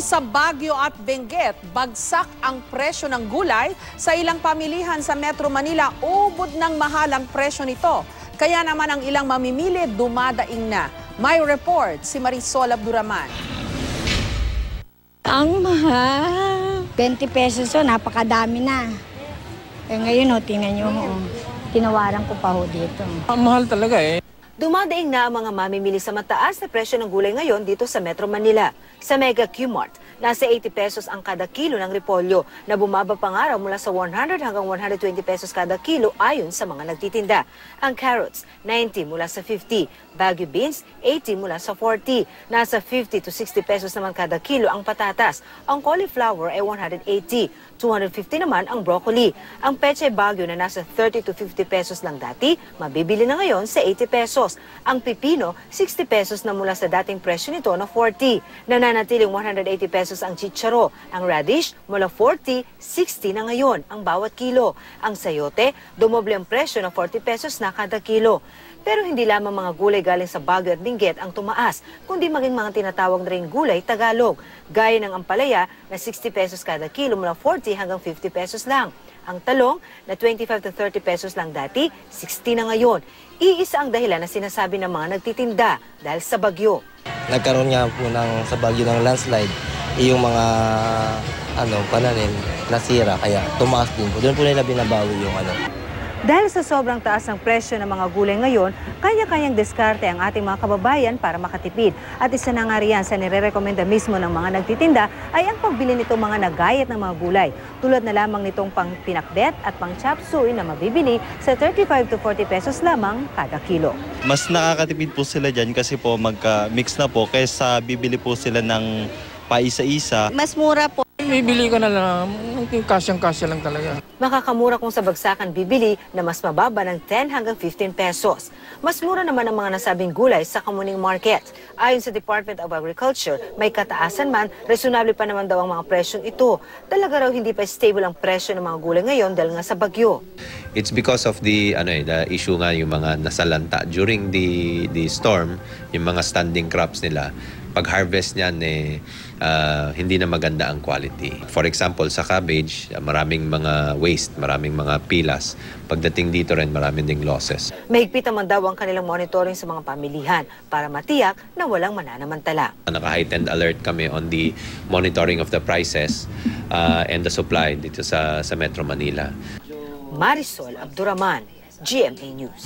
sa Baguio at Benguet, bagsak ang presyo ng gulay. Sa ilang pamilihan sa Metro Manila, ubod ng mahalang presyo nito. Kaya naman ang ilang mamimili dumadaing na. May report si Marisol Abduraman. Ang mahal. 20 pesos napakadami na. Ngayon tingnan nyo, tinawaran ko pa dito. Ang mahal talaga Dumadaing na ang mga mamimili sa mataas na presyo ng gulay ngayon dito sa Metro Manila. Sa Mega Q-Mart, nasa 80 pesos ang kada kilo ng repolyo na bumaba pa nga raw mula sa 100 hanggang 120 pesos kada kilo ayon sa mga nagtitinda. Ang carrots, 90 mula sa 50. Baguio beans, 80 mula sa 40. Nasa 50 to 60 pesos naman kada kilo ang patatas. Ang cauliflower ay 180. 250 naman ang broccoli. Ang pechay Baguio na nasa 30 to 50 pesos lang dati, mabibili na ngayon sa 80 pesos. Ang pipino, 60 pesos na mula sa dating presyo nito na 40. Nananatiling 180 pesos ang chicharo. Ang radish, mula 40, 60 na ngayon ang bawat kilo. Ang sayote, dumoble ang presyo na 40 pesos na kada kilo. Pero hindi lamang mga gulay galing sa Baguio at Benguet ang tumaas, kundi maging mga tinatawag na rin gulay Tagalog. Gaya ng ampalaya na 60 pesos kada kilo mula 40 hanggang 50 pesos lang. Ang talong na 25 to 30 pesos lang dati, 60 na ngayon. Iisa ang dahilan na sinasabi ng mga nagtitinda dahil sa bagyo. Nagkaroon nga po sa bagyo ng landslide, yung mga pananim nasira, kaya tumaas din po. Doon po nila binabawi yung Dahil sa sobrang taas ng presyo ng mga gulay ngayon, kanya-kanyang diskarte ang ating mga kababayan para makatipid. At isa na nga riyan sa nirerekomenda mismo ng mga nagtitinda ay ang pagbili nitong mga nagayat ng mga gulay. Tulad na lamang nitong pang pinakbet at pang chop suey na mabibili sa 35 to 40 pesos lamang kada kilo. Mas nakakatipid po sila dyan kasi po magka-mix na po kaysa bibili po sila ng paisa-isa. Mas mura po. Bibili ka na lang, kasyang-kasya lang talaga. Makakamura kung sa bagsakan bibili na mas mababa ng 10 hanggang 15 pesos. Mas mura naman ang mga nasabing gulay sa Kamuning Market. Ayon sa Department of Agriculture, may kataasan man, reasonable pa naman daw ang mga presyong ito. Talaga raw hindi pa stable ang presyo ng mga gulay ngayon dahil nga sa bagyo. It's because of the issue nga yung mga nasalanta during the storm, yung mga standing crops nila. Pag-harvest niyan hindi na maganda ang quality. For example, sa cabbage, maraming mga waste, maraming mga pilas. Pagdating dito rin, maraming ding losses. Mahigpit naman daw ang kanilang monitoring sa mga pamilihan para matiyak na walang mananamantala. Naka-heightened alert kami on the monitoring of the prices and the supply dito sa Metro Manila. Marisol Abduraman, GMA News.